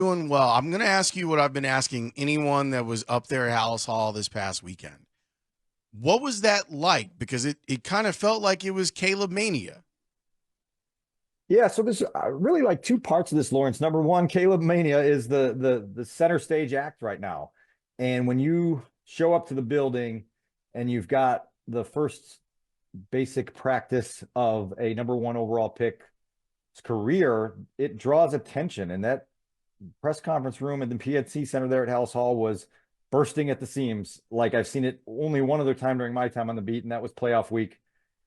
Doing well. I'm going to ask you what I've been asking anyone that was up there at Haugh this past weekend. What was that like? Because it kind of felt like it was Caleb mania. Yeah, so there's really like two parts of this, Lawrence. Number one, Caleb Mania is the center stage act right now. And when you show up to the building and you've got the first basic practice of a number one overall pick's career, it draws attention. And that press conference room at the PNC Center there at Haugh was bursting at the seams like I've seen it only one other time during my time on the beat, and that was playoff week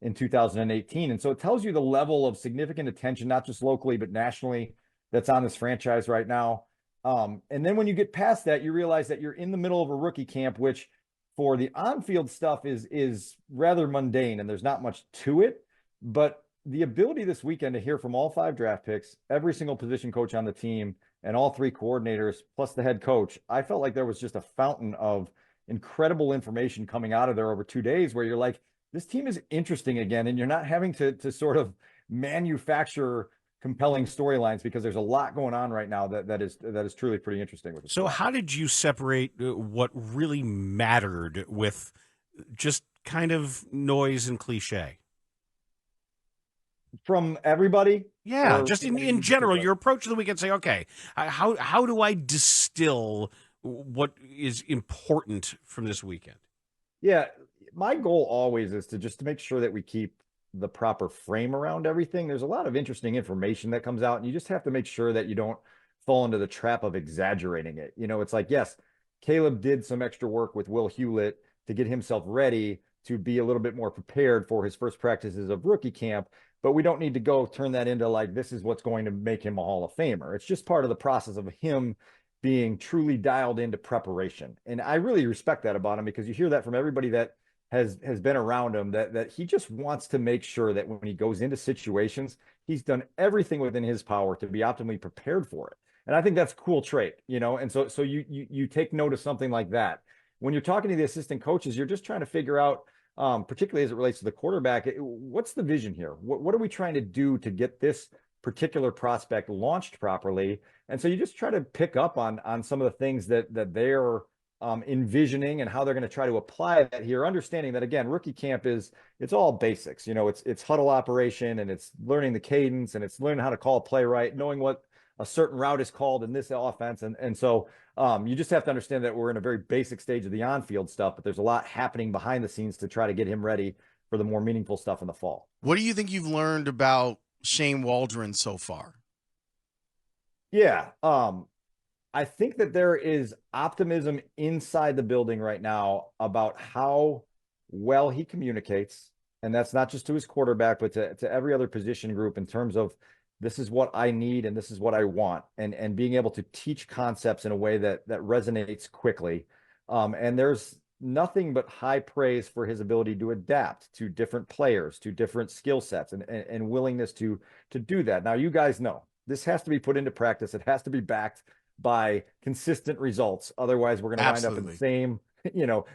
in 2018. And so it tells you the level of significant attention, not just locally, but nationally, that's on this franchise right now. And then when you get past that, you realize that you're in the middle of a rookie camp, which for the on-field stuff is rather mundane and there's not much to it. But the ability this weekend to hear from all 5 draft picks, every single position coach on the team, and all 3 coordinators, plus the head coach, I felt like there was just a fountain of incredible information coming out of there over 2 days where you're like, this team is interesting again, and you're not having to sort of manufacture compelling storylines because there's a lot going on right now that is truly pretty interesting with the So, squad. how did you separate what really mattered with just kind of noise and cliche? From everybody? Yeah, Or just anybody in general, particular? your approach to the weekend. Say, okay, how do I distill what is important from this weekend? Yeah, my goal always is to just to make sure that we keep the proper frame around everything. There's a lot of interesting information that comes out, and you just have to make sure that you don't fall into the trap of exaggerating it. It's like, yes, Caleb did some extra work with Will Hewlett to get himself ready to be a little bit more prepared for his first practices of rookie camp, but we don't need to go turn that into like, this is what's going to make him a Hall of Famer. It's just part of the process of him being truly dialed into preparation. And I really respect that about him because you hear that from everybody that has been around him, that he just wants to make sure that when he goes into situations, he's done everything within his power to be optimally prepared for it. And I think that's a cool trait, And so you take note of something like that. When you're talking to the assistant coaches, you're just trying to figure out, particularly as it relates to the quarterback, what's the vision here? What are we trying to do to get this particular prospect launched properly? And so you just try to pick up on some of the things that they're envisioning and how they're going to try to apply that here, understanding that, again, rookie camp it's all basics. It's huddle operation, and it's learning the cadence, and it's learning how to call a play right, knowing what a certain route is called in this offense. And so you just have to understand that we're in a very basic stage of the on-field stuff, but there's a lot happening behind the scenes to try to get him ready for the more meaningful stuff in the fall. What do you think you've learned about Shane Waldren so far? Yeah. I think that there is optimism inside the building right now about how well he communicates. And that's not just to his quarterback, but to every other position group in terms of, this is what I need and this is what I want. And being able to teach concepts in a way that resonates quickly. And there's nothing but high praise for his ability to adapt to different players, to different skill sets, and willingness to do that. Now, you guys know this has to be put into practice. It has to be backed by consistent results. Otherwise, we're going to wind up in the same,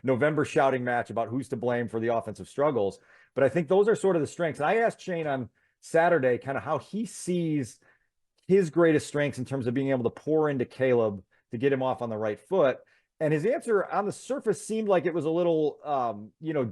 November shouting match about who's to blame for the offensive struggles. But I think those are sort of the strengths. And I asked Shane on Saturday kind of how he sees his greatest strengths in terms of being able to pour into Caleb to get him off on the right foot. And his answer on the surface seemed like it was a little,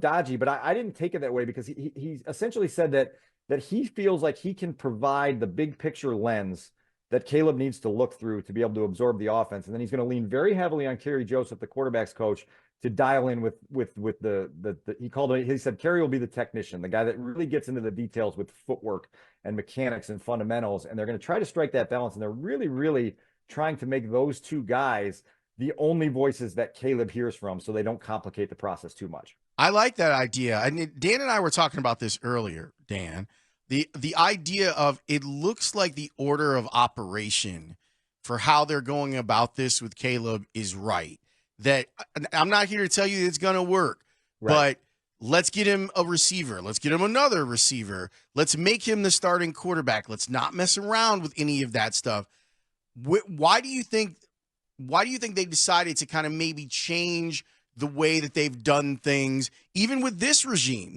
dodgy, but I didn't take it that way, because he essentially said that he feels like he can provide the big picture lens that Caleb needs to look through to be able to absorb the offense. And then he's going to lean very heavily on Kerry Joseph, the quarterback's coach, to dial in with he said Kerry will be the technician, the guy that really gets into the details with footwork and mechanics and fundamentals. And they're going to try to strike that balance. And they're really, really trying to make those two guys the only voices that Caleb hears from, so they don't complicate the process too much. I like that idea. And Dan and I were talking about this earlier, Dan. The idea of, it looks like the order of operation for how they're going about this with Caleb is right. That I'm not here to tell you it's going to work, right, but let's get him a receiver. Let's get him another receiver. Let's make him the starting quarterback. Let's not mess around with any of that stuff. Why do you think they decided to kind of maybe change the way that they've done things, even with this regime?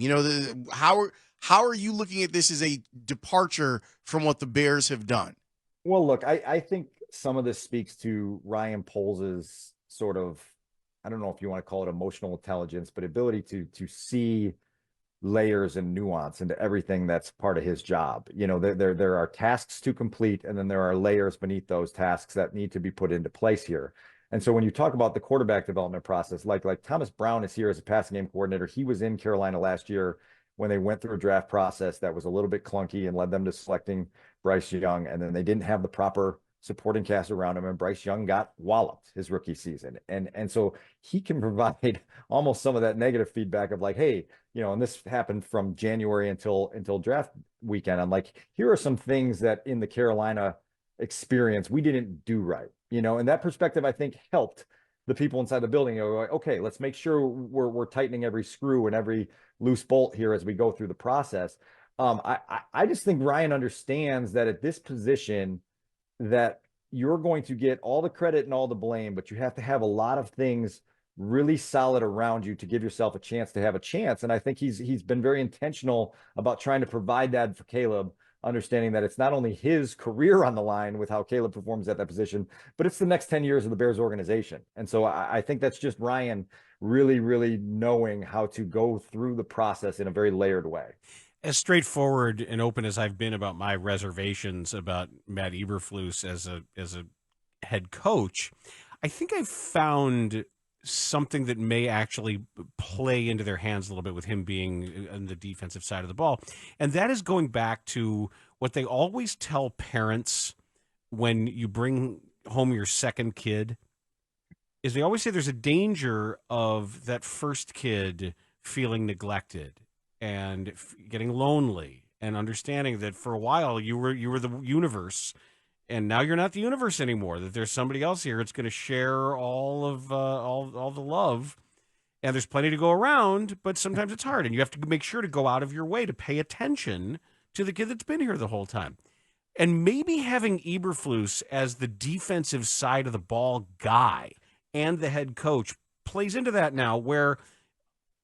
How are you looking at this as a departure from what the Bears have done? Well, look, I think some of this speaks to Ryan Pohls's sort of, I don't know if you want to call it emotional intelligence, but ability to see layers and nuance into everything that's part of his job. You know, there are tasks to complete, and then there are layers beneath those tasks that need to be put into place here. And so when you talk about the quarterback development process, like Thomas Brown is here as a passing game coordinator. He was in Carolina last year when they went through a draft process that was a little bit clunky and led them to selecting Bryce Young. And then they didn't have the proper supporting cast around him, and Bryce Young got walloped his rookie season. And so he can provide almost some of that negative feedback of like, hey, you know, and this happened from January until draft weekend. I'm like, here are some things that in the Carolina experience we didn't do right, you know, and that perspective I think helped the people inside the building. You know, like, okay, let's make sure we're tightening every screw and every loose bolt here as we go through the process. I just think Ryan understands that at this position that you're going to get all the credit and all the blame, but you have to have a lot of things really solid around you to give yourself a chance to have a chance. And I think he's been very intentional about trying to provide that for Caleb, understanding that it's not only his career on the line with how Caleb performs at that position, but it's the next 10 years of the Bears organization. And so I think that's just Ryan really, really knowing how to go through the process in a very layered way. As straightforward and open as I've been about my reservations about Matt Eberflus as a head coach, I think I've found something that may actually play into their hands a little bit with him being on the defensive side of the ball. And that is going back to what they always tell parents when you bring home your second kid, is they always say there's a danger of that first kid feeling neglected and getting lonely, and understanding that for a while you were the universe, and now you're not the universe anymore, that there's somebody else here that's going to share all of all the love, and there's plenty to go around, but sometimes it's hard, and you have to make sure to go out of your way to pay attention to the kid that's been here the whole time. And maybe having Eberflus as the defensive side of the ball guy and the head coach plays into that now, where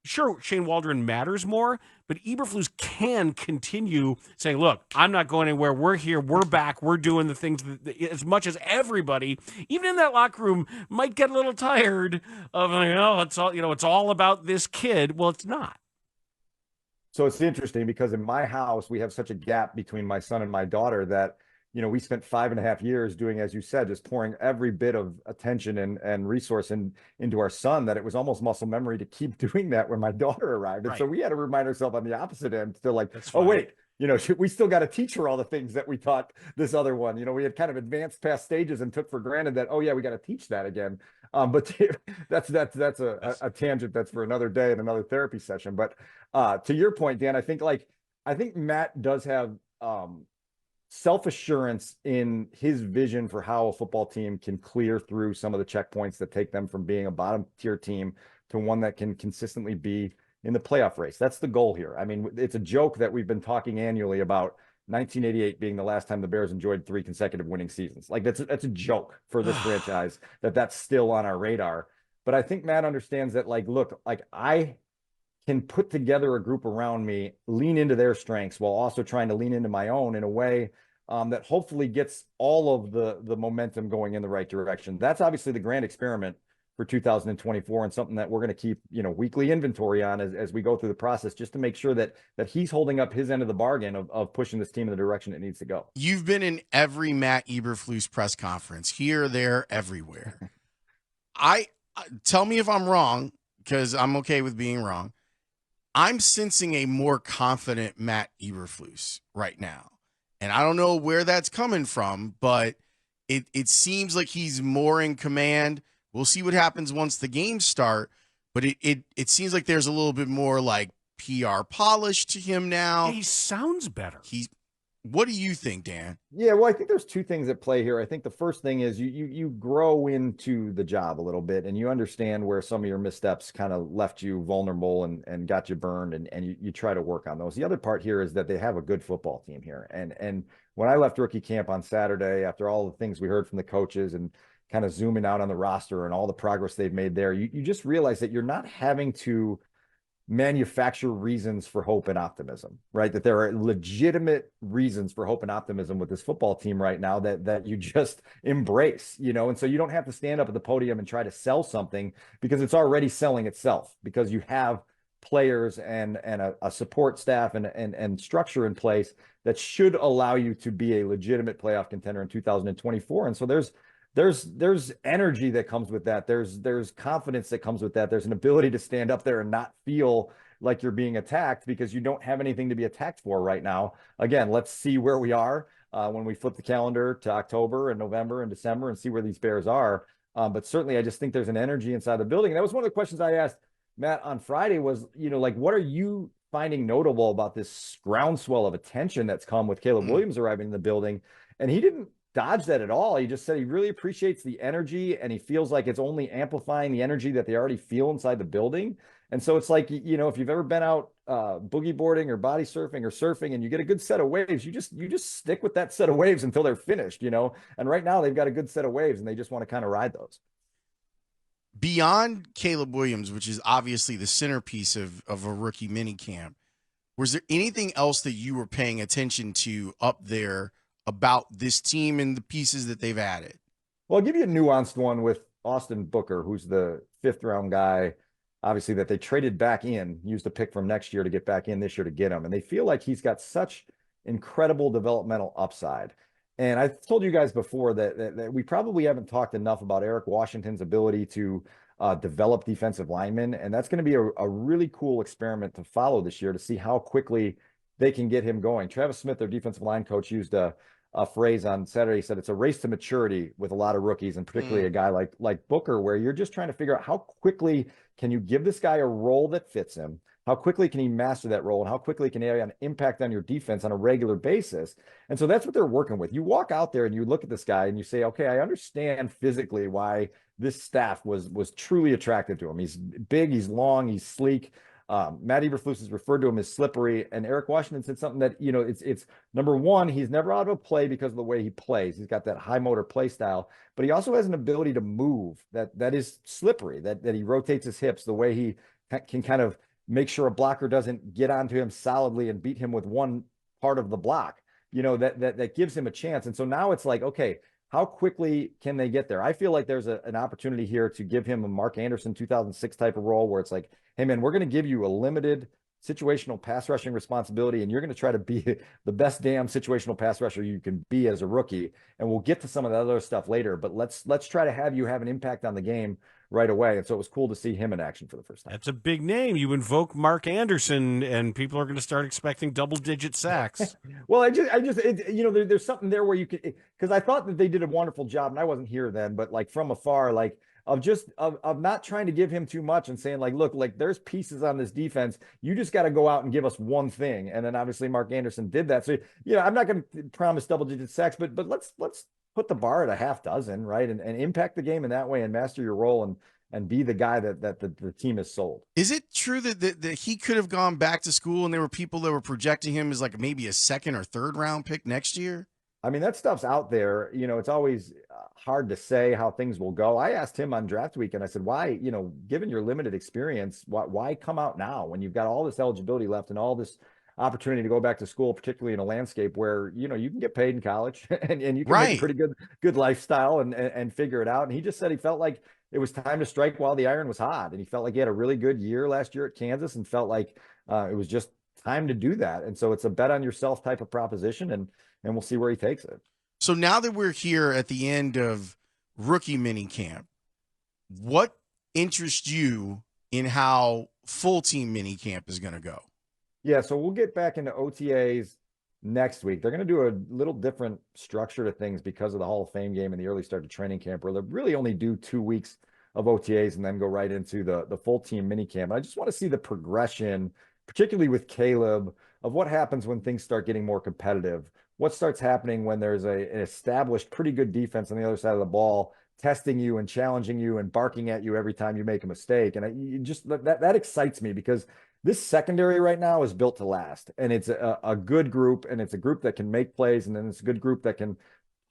sure, Shane Waldren matters more, but Eberflus can continue saying, look, I'm not going anywhere. We're here. We're back. We're doing the things that, as much as everybody, even in that locker room, might get a little tired of, it's all about this kid. Well, it's not. So it's interesting because in my house, we have such a gap between my son and my daughter that, you know, we spent 5.5 years doing, as you said, just pouring every bit of attention and resource into our son, that it was almost muscle memory to keep doing that when my daughter arrived. And right. So we had to remind ourselves on the opposite end, still like, oh, wait, you know, we still got to teach her all the things that we taught this other one. You know, we had kind of advanced past stages and took for granted that, oh yeah, we got to teach that again. But that's a tangent that's for another day and another therapy session. But to your point, Dan, I think Matt does have self-assurance in his vision for how a football team can clear through some of the checkpoints that take them from being a bottom tier team to one that can consistently be in the playoff race. That's the goal here. I mean, it's a joke that we've been talking annually about 1988 being the last time the Bears enjoyed 3 consecutive winning seasons. Like that's a joke for this franchise that's still on our radar. But I think Matt understands that, like, look, like I can put together a group around me, lean into their strengths while also trying to lean into my own in a way that hopefully gets all of the momentum going in the right direction. That's obviously the grand experiment for 2024, and something that we're going to keep, you know, weekly inventory on as we go through the process, just to make sure that he's holding up his end of the bargain of pushing this team in the direction it needs to go. You've been in every Matt Eberflus press conference, here, there, everywhere. Tell me if I'm wrong, because I'm okay with being wrong. I'm sensing a more confident Matt Eberflus right now. And I don't know where that's coming from, but it seems like he's more in command. We'll see what happens once the games start, but it seems like there's a little bit more like PR polish to him now. Yeah, he sounds better. What do you think, Dan? Yeah, well, I think there's 2 things at play here. I think the first thing is you grow into the job a little bit, and you understand where some of your missteps kind of left you vulnerable and got you burned, and you try to work on those. The other part here is that they have a good football team here. And when I left rookie camp on Saturday, after all the things we heard from the coaches and kind of zooming out on the roster and all the progress they've made there, you just realize that you're not having to manufacture reasons for hope and optimism, right? That there are legitimate reasons for hope and optimism with this football team right now that you just embrace, you know? And so you don't have to stand up at the podium and try to sell something because it's already selling itself, because you have players and a support staff and structure in place that should allow you to be a legitimate playoff contender in 2024. And so there's energy that comes with that. There's confidence that comes with that. There's an ability to stand up there and not feel like you're being attacked because you don't have anything to be attacked for right now. Again, let's see where we are when we flip the calendar to October and November and December and see where these Bears are. But certainly I just think there's an energy inside the building. And that was one of the questions I asked Matt on Friday was, you know, like, what are you finding notable about this groundswell of attention that's come with Caleb Williams arriving in the building? And he didn't dodge that at all. He just said he really appreciates the energy and he feels like it's only amplifying the energy that they already feel inside the building. And so it's like, you know, if you've ever been out boogie boarding or body surfing or surfing and you get a good set of waves, you just stick with that set of waves until they're finished, you know. And right now they've got a good set of waves and they just want to kind of ride those. Beyond Caleb Williams, which is obviously the centerpiece of a rookie minicamp, was there anything else that you were paying attention to up there about this team and the pieces that they've added? Well, I'll give you a nuanced one with Austin Booker, who's the 5th round guy, obviously, that they traded back in, used a pick from next year to get back in this year to get him. And they feel like he's got such incredible developmental upside. And I told you guys before that we probably haven't talked enough about Eric Washington's ability to develop defensive linemen. And that's going to be a really cool experiment to follow this year to see how quickly they can get him going. Travis Smith, their defensive line coach, used a phrase on Saturday. He said it's a race to maturity with a lot of rookies, and particularly a guy like Booker, where you're just trying to figure out how quickly can you give this guy a role that fits him? How quickly can he master that role? And how quickly can he have an impact on your defense on a regular basis? And so that's what they're working with. You walk out there and you look at this guy and you say, okay, I understand physically why this staff was truly attractive to him. He's big, he's long, he's sleek. Matt Eberflus has referred to him as slippery, and Eric Washington said something that, you know, it's number one, he's never out of a play because of the way he plays. He's got that high motor play style, but he also has an ability to move that is slippery, that he rotates his hips, the way he can kind of make sure a blocker doesn't get onto him solidly and beat him with one part of the block, you know, that gives him a chance. And so now it's like, okay, how quickly can they get there? I feel like there's an opportunity here to give him a Mark Anderson 2006 type of role where it's like, hey, man, we're going to give you a limited situational pass rushing responsibility, and you're going to try to be the best damn situational pass rusher you can be as a rookie. And we'll get to some of the other stuff later, but let's try to have you have an impact on the game right away. And so it was cool to see him in action for the first time. That's a big name. You invoke Mark Anderson, and people are going to start expecting double-digit sacks. Well, you know, there's something there where you could, because I thought that they did a wonderful job, and I wasn't here then, but like from afar, like of not trying to give him too much and saying like, look, like there's pieces on this defense. You just got to go out and give us one thing. And then obviously Mark Anderson did that. So, you know, I'm not going to promise double-digit sacks, but let's put the bar at a half dozen, right? And impact the game in that way and master your role and be the guy that the team has sold. Is it true that he could have gone back to school and there were people that were projecting him as like maybe a 2nd or 3rd round pick next year? I mean, that stuff's out there. You know, it's always hard to say how things will go. I asked him on draft week and I said, why, you know, given your limited experience, why come out now when you've got all this eligibility left and all this opportunity to go back to school, particularly in a landscape where, you know, you can get paid in college and you can make a pretty good lifestyle and figure it out. And he just said he felt like it was time to strike while the iron was hot. And he felt like he had a really good year last year at Kansas and felt like it was just time to do that. And so it's a bet on yourself type of proposition, and we'll see where he takes it. So now that we're here at the end of rookie minicamp, what interests you in how full team minicamp is going to go? Yeah, so we'll get back into OTAs next week. They're going to do a little different structure to things because of the Hall of Fame game and the early start to training camp, where they'll really only do 2 weeks of OTAs and then go right into the full team minicamp. I just want to see the progression, particularly with Caleb, of what happens when things start getting more competitive. What starts happening when there's an established, pretty good defense on the other side of the ball, testing you and challenging you and barking at you every time you make a mistake. And that excites me because this secondary right now is built to last, and it's a good group, and it's a group that can make plays, and then it's a good group that can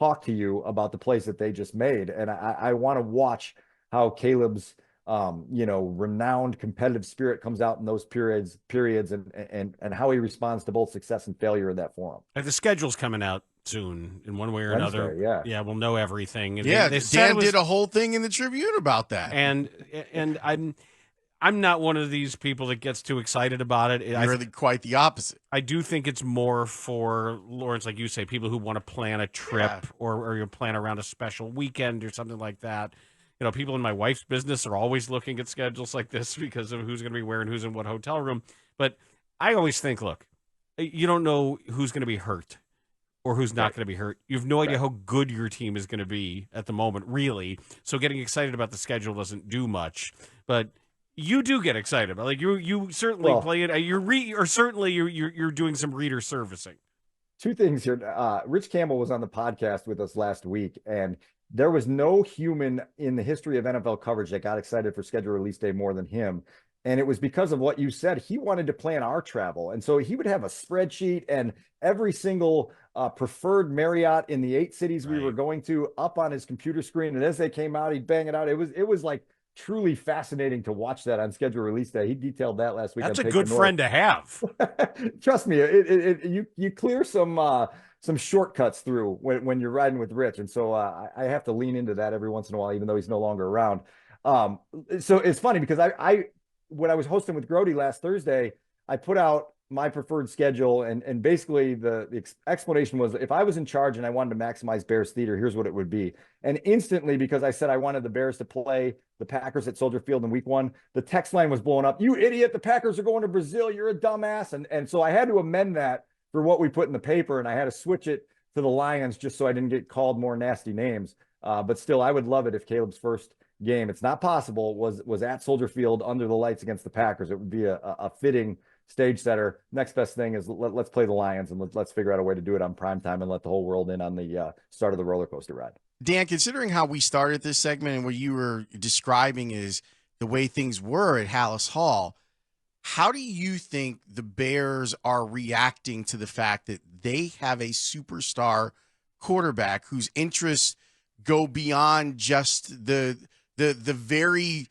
talk to you about the plays that they just made. And I want to watch how Caleb's renowned competitive spirit comes out in those periods, and how he responds to both success and failure in that forum. The schedule's coming out soon in one way or Wednesday, another. yeah, we'll know everything. Yeah, they said Dan did a whole thing in the Tribune about that. And I'm not one of these people that gets too excited about it. You're really quite the opposite. I do think it's more for, Lawrence, like you say, people who want to plan a trip or you plan around a special weekend or something like that. People in my wife's business are always looking at schedules like this because of who's going to be where and who's in what hotel room. But I always think, look, you don't know who's going to be hurt or who's not going to be hurt. You have no idea how good your team is going to be at the moment, really. So getting excited about the schedule doesn't do much. But you do get excited about, like, you certainly play it. You're doing some reader servicing. Two things here. Rich Campbell was on the podcast with us last week, and there was no human in the history of NFL coverage that got excited for schedule release day more than him. And it was because of what you said. He wanted to plan our travel. And so he would have a spreadsheet and every single preferred Marriott in the 8 cities we were going to up on his computer screen. And as they came out, he'd bang it out. It was like truly fascinating to watch that on schedule release day. He detailed that last week. That's a good friend to have. Trust me, you clear some shortcuts through when you're riding with Rich. And so I have to lean into that every once in a while, even though he's no longer around. So it's funny because when I was hosting with Grody last Thursday, I put out my preferred schedule, and basically the explanation was, if I was in charge and I wanted to maximize Bears theater, here's what it would be. And instantly, because I said I wanted the Bears to play the Packers at Soldier Field in week 1, the text line was blowing up. You idiot, the Packers are going to Brazil. You're a dumbass. And so I had to amend that for what we put in the paper, and I had to switch it to the Lions just so I didn't get called more nasty names. But still, I would love it if Caleb's first game, it's not possible, was at Soldier Field under the lights against the Packers. It would be a fitting stage setter. Next best thing is let's play the Lions, and let's figure out a way to do it on primetime and let the whole world in on the start of the roller coaster ride. Dan, considering how we started this segment and what you were describing is the way things were at Haugh, how do you think the Bears are reacting to the fact that they have a superstar quarterback whose interests go beyond just the very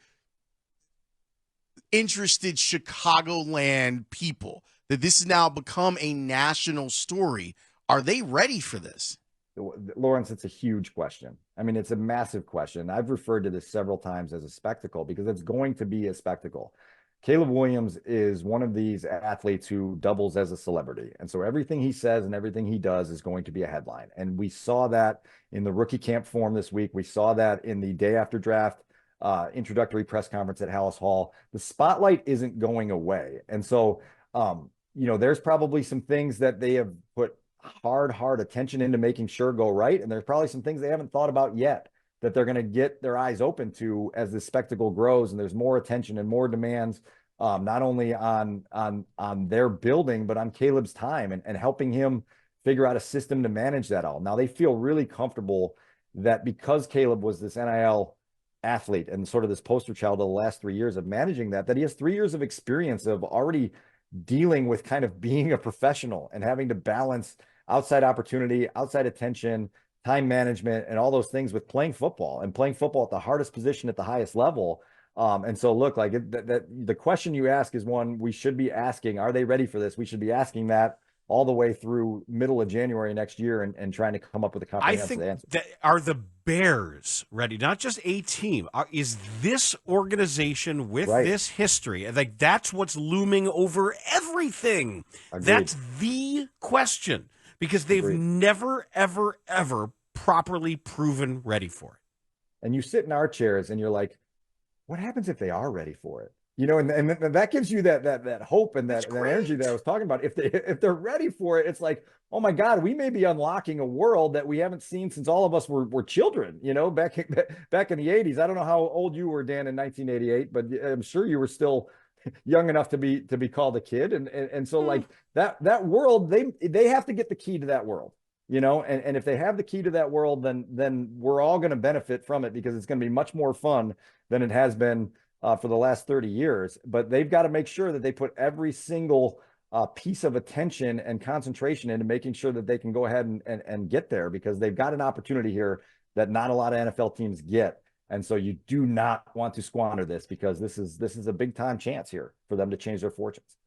interested Chicagoland people, that this has now become a national story? Are they ready for this? Lawrence, it's a huge question. I mean, it's a massive question. I've referred to this several times as a spectacle because it's going to be a spectacle. Caleb Williams is one of these athletes who doubles as a celebrity. And so everything he says and everything he does is going to be a headline. And we saw that in the rookie camp form this week. We saw that in the day after draft introductory press conference at Haugh. The spotlight isn't going away. And so, there's probably some things that they have put hard attention into making sure go right. And there's probably some things they haven't thought about yet that they're going to get their eyes open to as the spectacle grows and there's more attention and more demands, not only on their building, but on Caleb's time and helping him figure out a system to manage that all. Now they feel really comfortable that because Caleb was this NIL athlete and sort of this poster child of the last 3 years of managing that he has 3 years of experience of already dealing with kind of being a professional and having to balance outside opportunity, outside attention, time management, and all those things with playing football at the hardest position at the highest level. And so look, like the question you ask is one we should be asking. Are they ready for this? We should be asking that all the way through middle of January next year and trying to come up with a comprehensive answer. Are the Bears ready? Not just a team. Is this organization with this history? Like, that's what's looming over everything. Agreed. That's the question, because they've never, ever, ever properly proven ready for it. And you sit in our chairs and you're like, what happens if they are ready for it? And that gives you that hope and that energy that I was talking about. If they're ready for it, it's like, oh my God, we may be unlocking a world that we haven't seen since all of us were children, back in the 80s. I don't know how old you were, Dan, in 1988, but I'm sure you were still young enough to be called a kid. And so like that world, they have to get the key to that world, and if they have the key to that world, then we're all going to benefit from it because it's going to be much more fun than it has been for the last 30 years. But they've got to make sure that they put every single piece of attention and concentration into making sure that they can go ahead and get there, because they've got an opportunity here that not a lot of NFL teams get. And so you do not want to squander this, because this is a big time chance here for them to change their fortunes.